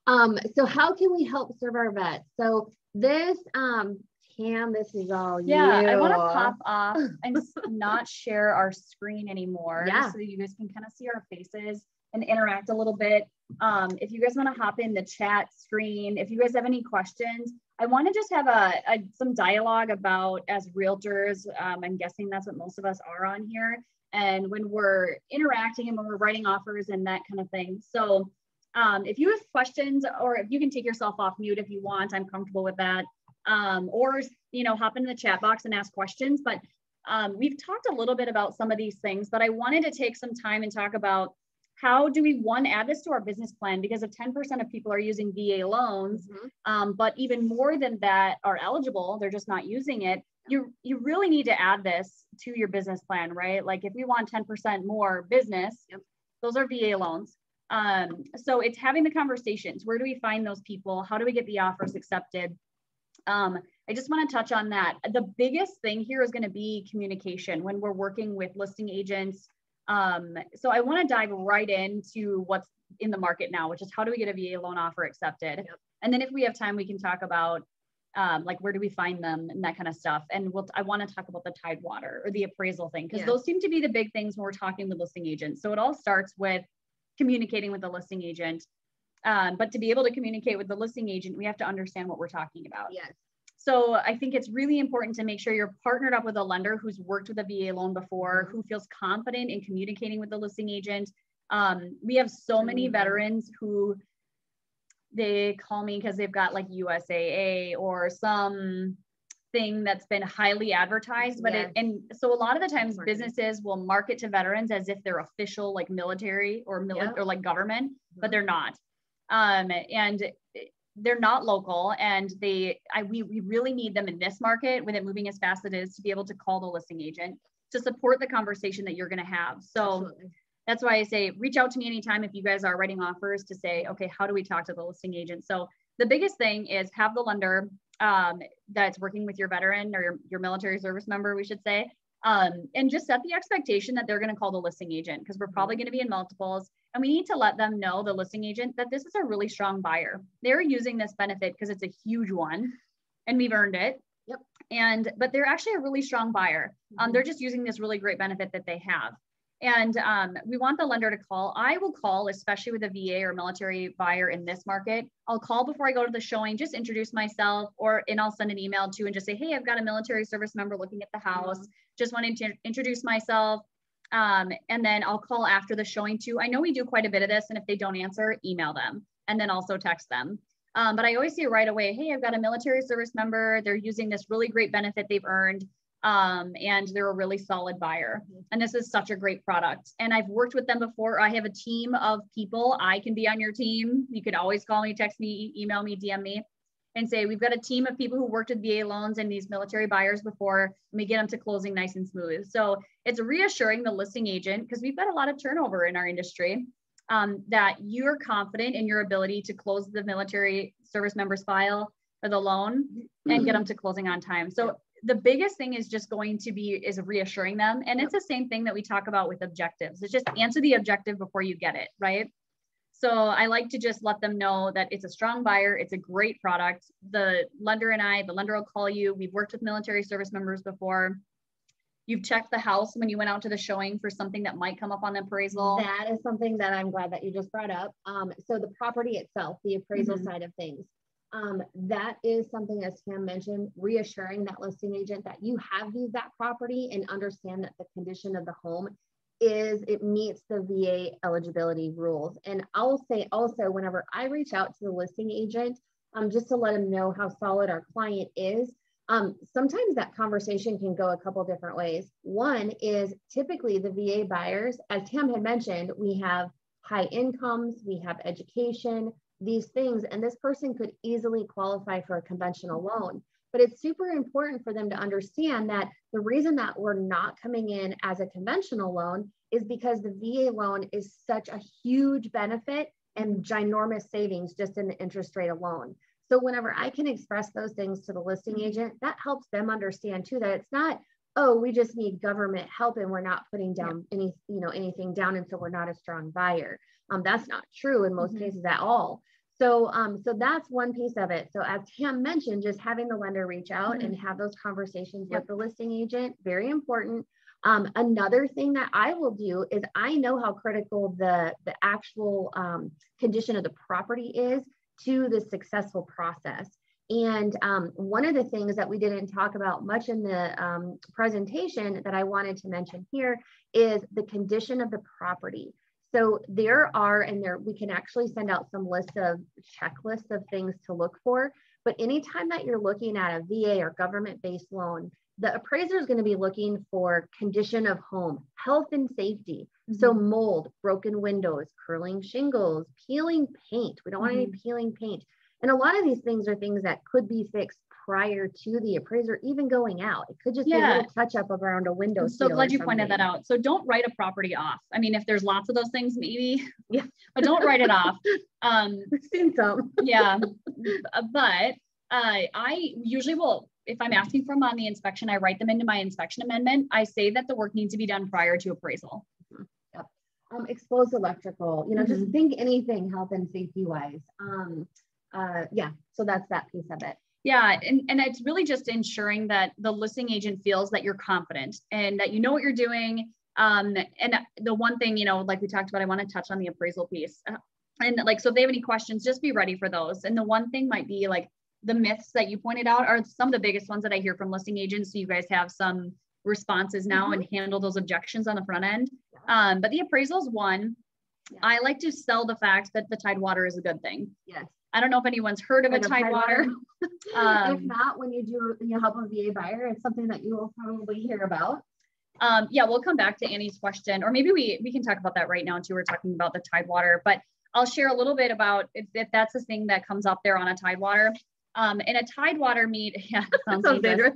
So how can we help serve our vets? So this, Tam, this is all you. I want to pop off and not share our screen anymore so that you guys can kind of see our faces and interact a little bit. If you guys want to hop in the chat screen, if you guys have any questions, I want to just have some dialogue about, as realtors, I'm guessing that's what most of us are on here, and when we're interacting and when we're writing offers and that kind of thing. So if you have questions, or if you can take yourself off mute if you want, I'm comfortable with that. Or, hop in the chat box and ask questions. But we've talked a little bit about some of these things, but I wanted to take some time and talk about how do we, add this to our business plan? Because if 10% of people are using VA loans, but even more than that are eligible, they're just not using it. You really need to add this to your business plan, right? Like if we want 10% more business, those are VA loans. So it's having the conversations. Where do we find those people? How do we get the offers accepted? I just want to touch on that. The biggest thing here is going to be communication when we're working with listing agents. So I want to dive right into what's in the market now, which is how do we get a VA loan offer accepted? And then if we have time, we can talk about like where do we find them and that kind of stuff. And I want to talk about the Tidewater or the appraisal thing, because those seem to be the big things when we're talking with listing agents. So it all starts with communicating with the listing agent. But to be able to communicate with the listing agent, we have to understand what we're talking about. So I think it's really important to make sure you're partnered up with a lender who's worked with a VA loan before, who feels confident in communicating with the listing agent. We have so many veterans who they call me because they've got like USAA or some thing that's been highly advertised, but and so a lot of the times businesses will market to veterans as if they're official, like military or or like government, but they're not. And they're not local, and we really need them in this market with it moving as fast as it is to be able to call the listing agent to support the conversation that you're going to have. So that's why I say reach out to me anytime if you guys are writing offers to say, okay, how do we talk to the listing agent? So the biggest thing is have the lender that's working with your veteran or your military service member, we should say, and just set the expectation that they're going to call the listing agent, because we're probably going to be in multiples. And we need to let them know, the listing agent, that this is a really strong buyer. They're using this benefit because it's a huge one and we've earned it. But they're actually a really strong buyer. They're just using this really great benefit that they have. And we want the lender to call. I will call, especially with a VA or military buyer in this market. I'll call before I go to the showing, just introduce myself, and I'll send an email to and just say, hey, I've got a military service member looking at the house. Just wanted to introduce myself. And then I'll call after the showing too. I know we do quite a bit of this, and if they don't answer, email them and then also text them. But I always say right away, hey, I've got a military service member. They're using this really great benefit they've earned. And they're a really solid buyer. And this is such a great product. And I've worked with them before. I have a team of people. I can be on your team. You can always call me, text me, email me, DM me, and say, we've got a team of people who worked with VA loans and these military buyers before, and we get them to closing nice and smooth. So it's reassuring the listing agent, because we've got a lot of turnover in our industry, that you're confident in your ability to close the military service member's file or the loan and get them to closing on time. So the biggest thing is just going to be is reassuring them. And it's the same thing that we talk about with objectives. It's just answer the objective before you get it, right? So I like to just let them know that it's a strong buyer. It's a great product. The lender will call you. We've worked with military service members before. You've checked the house when you went out to the showing for something that might come up on the appraisal. That is something that I'm glad that you just brought up. So the property itself, the appraisal side of things. That is something, as Tam mentioned, reassuring that listing agent that you have viewed that property and understand that the condition of the home it meets the VA eligibility rules. And I'll say also, whenever I reach out to the listing agent, just to let them know how solid our client is, sometimes that conversation can go a couple different ways. One is typically the VA buyers, as Tam had mentioned, we have high incomes, we have education, these things, and this person could easily qualify for a conventional loan. But it's super important for them to understand that the reason that we're not coming in as a conventional loan is because the VA loan is such a huge benefit and ginormous savings just in the interest rate alone. So whenever I can express those things to the listing agent, that helps them understand too, that it's not, oh, we just need government help and we're not putting down anything down, and so we're not a strong buyer. That's not true in most cases at all. So, so that's one piece of it. So as Tam mentioned, just having the lender reach out and have those conversations with the listing agent, very important. Another thing that I will do is I know how critical the actual condition of the property is to the successful process. And one of the things that we didn't talk about much in the presentation that I wanted to mention here is the condition of the property. So we can actually send out some lists of checklists of things to look for. But anytime that you're looking at a VA or government-based loan, the appraiser is going to be looking for condition of home, health and safety. So mold, broken windows, curling shingles, peeling paint. We don't want any peeling paint. And a lot of these things are things that could be fixed prior to the appraiser even going out. It could just be a little touch up around a window. I'm so glad you pointed that out. So don't write a property off. I mean, if there's lots of those things, maybe, but don't write it off. We've seen some. But I usually will, if I'm asking for them on the inspection, I write them into my inspection amendment. I say that the work needs to be done prior to appraisal. Exposed electrical, just think anything health and safety wise. So that's that piece of it. Yeah, and it's really just ensuring that the listing agent feels that you're confident and that you know what you're doing. And the one thing, like we talked about, I want to touch on the appraisal piece. And so if they have any questions, just be ready for those. And the one thing might be like the myths that you pointed out are some of the biggest ones that I hear from listing agents. So you guys have some responses now and handle those objections on the front end. But the appraisal is one. I like to sell the fact that the Tidewater is a good thing. Yes. I don't know if anyone's heard of a Tidewater. If not, when you help a VA buyer, it's something that you will probably hear about. We'll come back to Annie's question, or maybe we can talk about that right now too. We're talking about the Tidewater, but I'll share a little bit about if that's the thing that comes up there on a Tidewater. And a Tidewater sounds dangerous.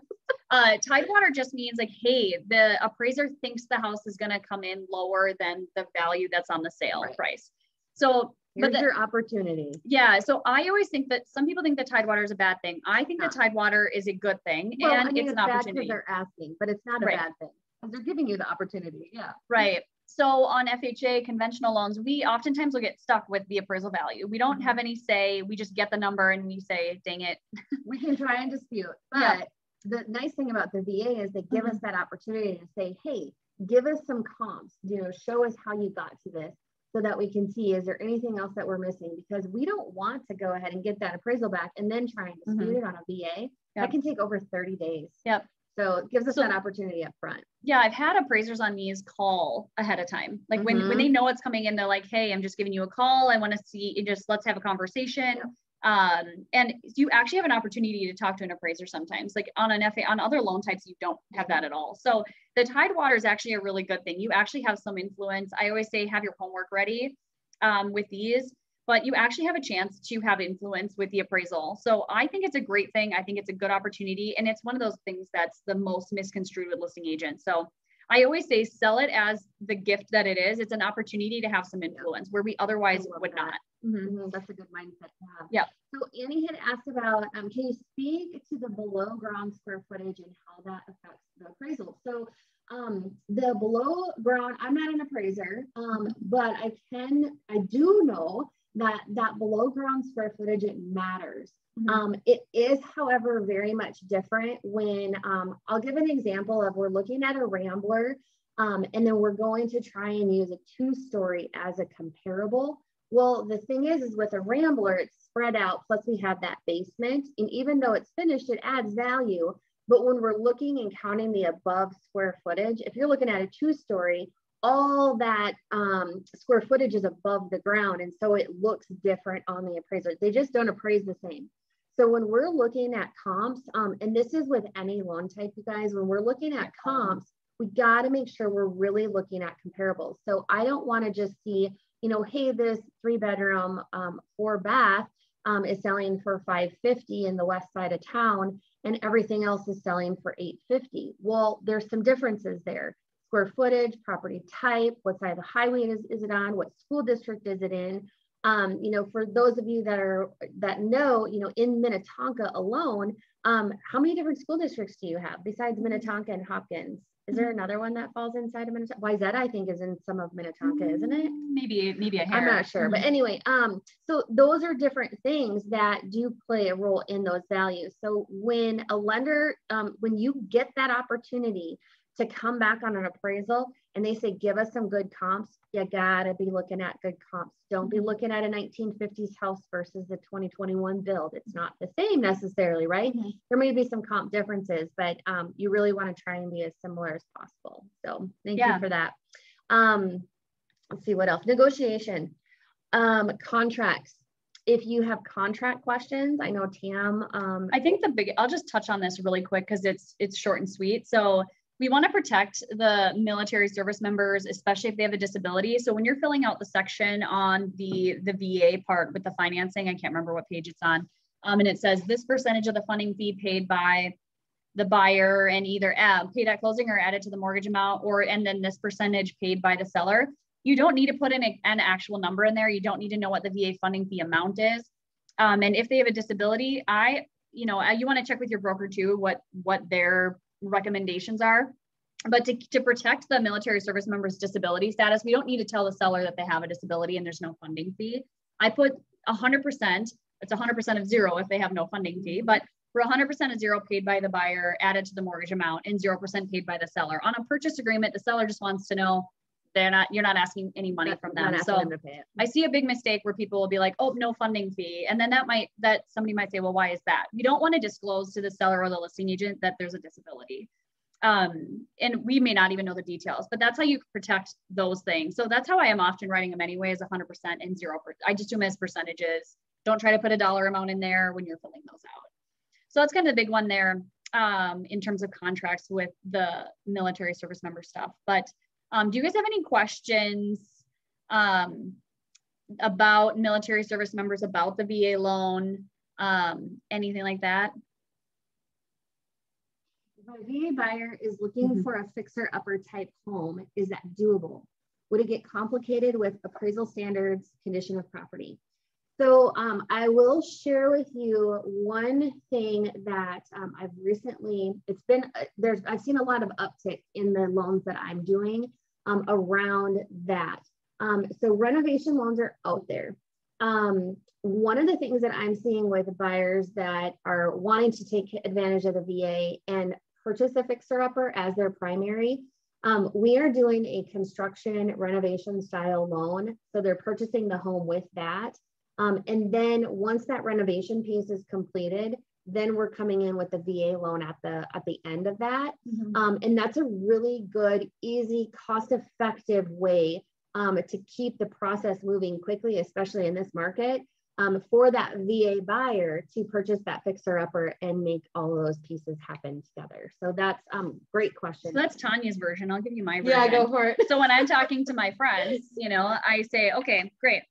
Tidewater just means like, hey, the appraiser thinks the house is going to come in lower than the value that's on the sale price. So here's your opportunity. Yeah. So I always think that some people think the Tidewater is a bad thing. I think the Tidewater is a good thing. Well, and it's an opportunity. They're asking, but it's not a bad thing because they're giving you the opportunity. Yeah. Right. So on FHA conventional loans, we oftentimes will get stuck with the appraisal value. We don't have any say. We just get the number and we say, dang it. We can try and dispute. But the nice thing about the VA is they give us that opportunity to say, hey, give us some comps, show us how you got to this so that we can see, is there anything else that we're missing? Because we don't want to go ahead and get that appraisal back and then try and dispute it on a VA. That can take over 30 days. Yep. So it gives us that opportunity up front. Yeah, I've had appraisers on these call ahead of time. Like when they know what's coming in, they're like, hey, I'm just giving you a call. I want to see, let's have a conversation. And you actually have an opportunity to talk to an appraiser sometimes. Like on other loan types, you don't have that at all. So the Tidewater is actually a really good thing. You actually have some influence. I always say have your homework ready with these, but you actually have a chance to have influence with the appraisal. So I think it's a great thing. I think it's a good opportunity. And it's one of those things that's the most misconstrued with listing agents. So I always say sell it as the gift that it is. It's an opportunity to have some influence where we otherwise would not. That's a good mindset to have. Yeah. So Annie had asked about, can you speak to the below ground square footage and how that affects the appraisal? So the below ground, I'm not an appraiser, but I do know that below ground square footage, it matters. It is, however, very much different when, I'll give an example of we're looking at a Rambler, and then we're going to try and use a 2-story as a comparable. Well, the thing is with a Rambler, it's spread out. Plus we have that basement. And even though it's finished, it adds value. But when we're looking and counting the above square footage, if you're looking at a 2-story, all that square footage is above the ground. And so it looks different on the appraiser. They just don't appraise the same. So when we're looking at comps, and this is with any loan type, you guys, when we're looking at comps, we got to make sure we're really looking at comparables. So I don't want to just see, you know, hey, this 3-bedroom, 4-bath is selling for $550 in the west side of town, and everything else is selling for $850. Well, there's some differences there. Square footage, property type, what side of the highway is it on, what school district is it in? You know, for those of you that know, you know, in Minnetonka alone, how many different school districts do you have besides Minnetonka and Hopkins? Is there another one that falls inside of Minnetonka? Wayzata, I think, is in some of Minnetonka, isn't it? Maybe a hair. I'm not sure, but anyway, so those are different things that do play a role in those values. So when a lender, when you get that opportunity to come back on an appraisal and they say, give us some good comps, you gotta be looking at good comps. Don't be looking at a 1950s house versus the 2021 build. It's not the same necessarily, right? There may be some comp differences, but you really wanna try and be as similar as possible. So thank you for that. Let's see what else. Negotiation, contracts. If you have contract questions, I know Tam. I think I'll just touch on this really quick because it's short and sweet. So we want to protect the military service members, especially if they have a disability. So when you're filling out the section on the VA part with the financing, I can't remember what page it's on, and it says this percentage of the funding fee paid by the buyer and either paid at closing or added to the mortgage amount, and then this percentage paid by the seller. You don't need to put in an actual number in there. You don't need to know what the VA funding fee amount is. And if they have a disability, you want to check with your broker too, what their recommendations are. But to protect the military service member's disability status, we don't need to tell the seller that they have a disability and there's no funding fee. I put 100%, it's 100% of zero if they have no funding fee, but for 100% of zero paid by the buyer added to the mortgage amount and 0% paid by the seller. On a purchase agreement, the seller just wants to know you're not asking any money from them. So I see a big mistake where people will be like, oh, no funding fee. And then that somebody might say, well, why is that? You don't want to disclose to the seller or the listing agent that there's a disability. And we may not even know the details, but that's how you protect those things. So that's how I am often writing them anyway, is 100% and 0%. I just do them as percentages. Don't try to put a dollar amount in there when you're filling those out. So that's kind of the big one there in terms of contracts with the military service member stuff. But do you guys have any questions about military service members, about the VA loan, anything like that? If a VA buyer is looking for a fixer-upper type home, is that doable? Would it get complicated with appraisal standards, condition of property? So I will share with you one thing that I've recently, I've seen a lot of uptick in the loans that I'm doing around that. So renovation loans are out there. One of the things that I'm seeing with buyers that are wanting to take advantage of the VA and purchase a fixer-upper as their primary, we are doing a construction renovation style loan. So they're purchasing the home with that. And then once that renovation piece is completed, then we're coming in with the VA loan at the end of that. And that's a really good, easy, cost-effective way to keep the process moving quickly, especially in this market, for that VA buyer to purchase that fixer-upper and make all of those pieces happen together. So that's great question. So that's Tonya's version. I'll give you my version. Yeah, go for it. So when I'm talking to my friends, I say, okay, great.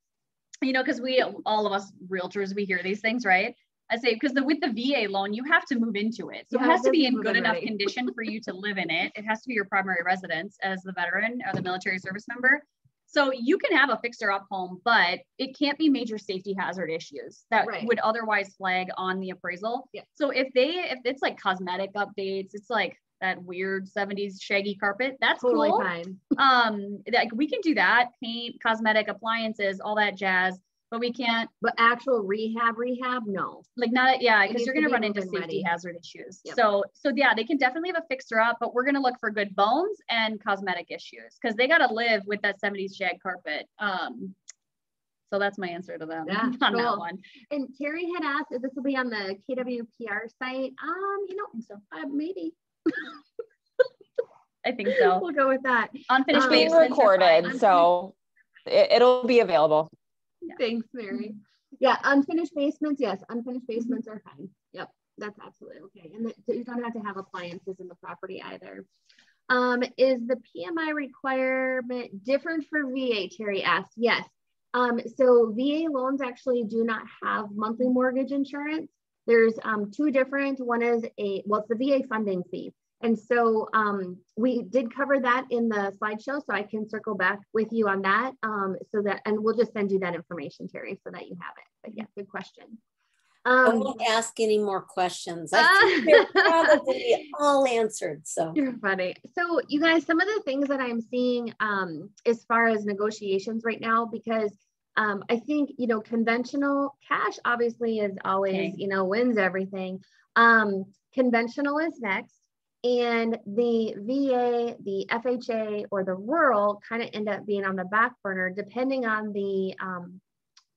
Because all of us realtors, we hear these things, right? I say, because with the VA loan, you have to move into it. So it has to be in good enough condition for you to live in it. It has to be your primary residence as the veteran or the military service member. So you can have a fixer-up home, but it can't be major safety hazard issues that would otherwise flag on the appraisal. So if it's like cosmetic updates, it's like that weird 70s shaggy carpet, that's totally cool. Fine. Like we can do that, paint, cosmetic, appliances, all that jazz, but we can't. But actual rehab, no. Like not, because you're going to run into safety hazard issues. So yeah, they can definitely have a fixer up, but we're going to look for good bones and cosmetic issues because they got to live with that 70s shag carpet. So that's my answer to them Yeah, on cool. that one. And Terry had asked if this will be on the KWPR site. So maybe. I think so. We'll go with that. Unfinished being basements recorded, so it'll be available. Yeah. Thanks, Mary. Yeah, unfinished basements. Yes, unfinished basements are fine. Yep, that's absolutely okay. And you don't have to have appliances in the property either. Is the PMI requirement different for VA? Terry asked. Yes. So VA loans actually do not have monthly mortgage insurance. There's two different. One is it's the VA funding fee. And so we did cover that in the slideshow, so I can circle back with you on that. And we'll just send you that information, Terry, so that you have it. But yeah, good question. I won't ask any more questions. I think they're probably all answered. So you're funny. So you guys, some of the things that I'm seeing as far as negotiations right now, because I think, conventional cash obviously is always, wins everything. Conventional is next. And the VA, the FHA, or the rural kind of end up being on the back burner, depending on the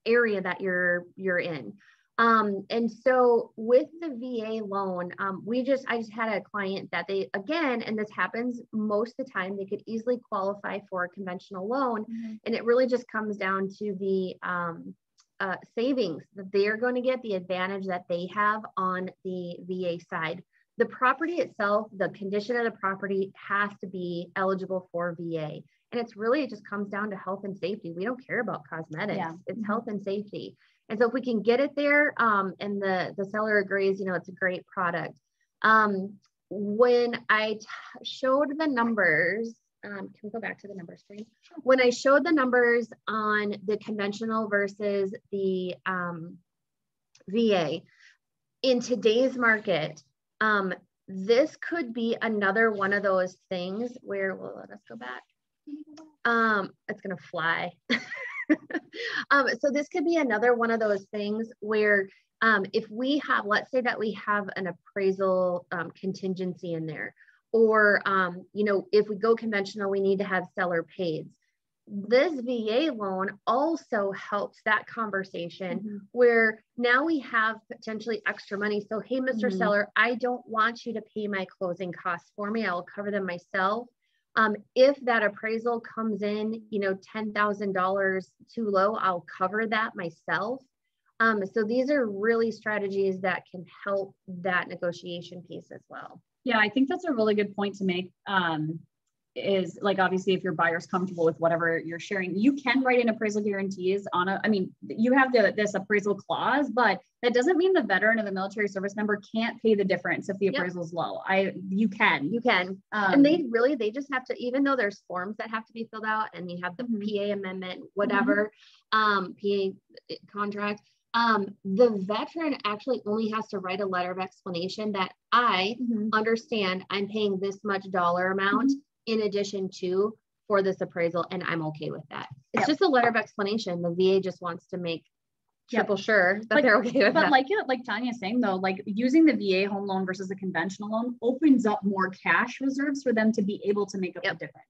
area that you're in. And so with the VA loan, I just had a client that and this happens most of the time, they could easily qualify for a conventional loan. Mm-hmm. And it really just comes down to the savings that they are going to get, the advantage that they have on the VA side. The property itself, the condition of the property has to be eligible for VA. And it just comes down to health and safety. We don't care about cosmetics. Yeah. It's health and safety. And so if we can get it there and the seller agrees, it's a great product. When I showed the numbers, can we go back to the number screen? When I showed the numbers on the conventional versus the VA, in today's market, this could be another one of those things where, let us go back. It's going to fly. So this could be another one of those things where if we have, let's say that we have an appraisal contingency in there, or, if we go conventional, we need to have seller paid. This VA loan also helps that conversation where now we have potentially extra money. So, hey, Mr. Seller, I don't want you to pay my closing costs for me. I'll cover them myself. If that appraisal comes in, $10,000 too low, I'll cover that myself. So these are really strategies that can help that negotiation piece as well. Yeah, I think that's a really good point to make. Is like, obviously, if your buyer's comfortable with whatever you're sharing, you can write in appraisal guarantees you have this appraisal clause, but that doesn't mean the veteran or the military service member can't pay the difference if the appraisal is low. You can. And they just have to, even though there's forms that have to be filled out and you have the PA amendment, whatever, PA contract, the veteran actually only has to write a letter of explanation that I understand I'm paying this much dollar amount in addition to for this appraisal, and I'm okay with that. It's just a letter of explanation. The VA just wants to make triple sure that they're okay with that. But like Tonya's saying though, like using the VA home loan versus the conventional loan opens up more cash reserves for them to be able to make up the difference.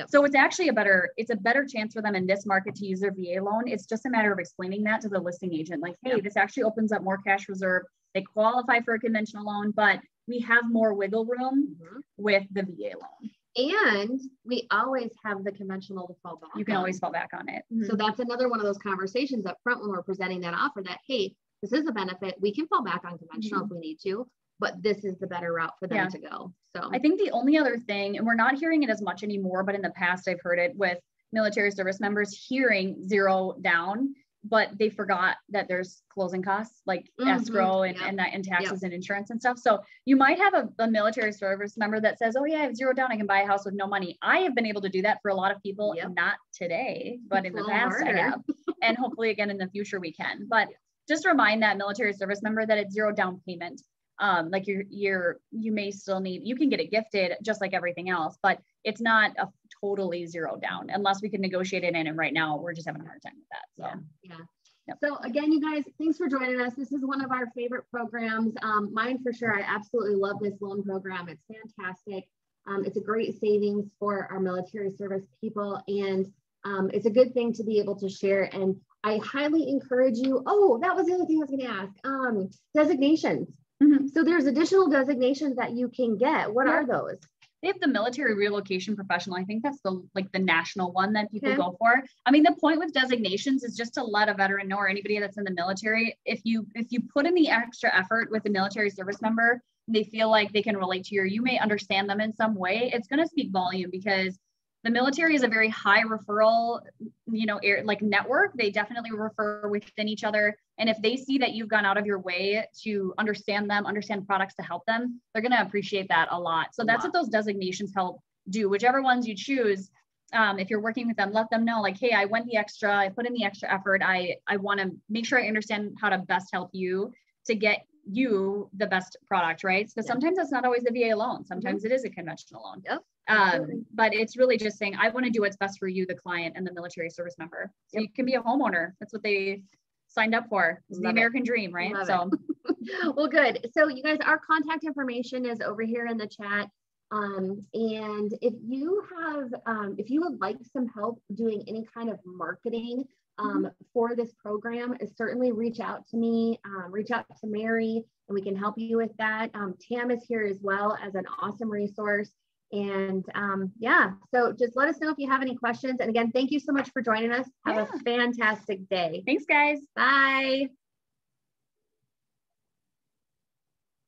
So it's actually it's a better chance for them in this market to use their VA loan. It's just a matter of explaining that to the listing agent. Like, hey, this actually opens up more cash reserve. They qualify for a conventional loan, but we have more wiggle room with the VA loan. And we always have the conventional to fall back. You can always fall back on it. So that's another one of those conversations up front when we're presenting that offer that, hey, this is a benefit. We can fall back on conventional if we need to, but this is the better route for them to go. So I think the only other thing, and we're not hearing it as much anymore, but in the past I've heard it with military service members hearing 0 down, but they forgot that there's closing costs like escrow and taxes and insurance and stuff. So you might have a military service member that says, oh yeah, I have 0 down, I can buy a house with no money. I have been able to do that for a lot of people, not today, but in the past I have, and hopefully again in the future we can. But just remind that military service member that it's 0 down payment. Like you may still need, you can get it gifted just like everything else, but it's not a totally 0 down unless we can negotiate it in. And right now we're just having a hard time with that. So, So again, you guys, thanks for joining us. This is one of our favorite programs. Mine for sure. I absolutely love this loan program. It's fantastic. It's a great savings for our military service people. And it's a good thing to be able to share. And I highly encourage you. Oh, that was the other thing I was going to ask. Designations. So there's additional designations that you can get. What are those? They have the military relocation professional. I think that's the national one that people go for. I mean, the point with designations is just to let a veteran know, or anybody that's in the military, if you put in the extra effort with the military service member, they feel like they can relate to you, or you may understand them in some way, it's going to speak volume, because the military is a very high referral, network. They definitely refer within each other. And if they see that you've gone out of your way to understand them, understand products to help them, they're going to appreciate that a lot. So that's what those designations help do. Whichever ones you choose, if you're working with them, let them know, like, hey, I went the extra, I put in the extra effort. I want to make sure I understand how to best help you to get you the best product, right? Because sometimes that's not always the VA loan. Sometimes it is a conventional loan. But it's really just saying, I want to do what's best for you, the client, and the military service member. So you can be a homeowner. That's what they signed up for. It's the American dream, right? Well, good. So you guys, our contact information is over here in the chat. And if you would like some help doing any kind of marketing for this program, certainly reach out to me, reach out to Mary, and we can help you with that. Tam is here as well as an awesome resource. And so just let us know if you have any questions. And again, thank you so much for joining us. Have a fantastic day. Thanks, guys. Bye.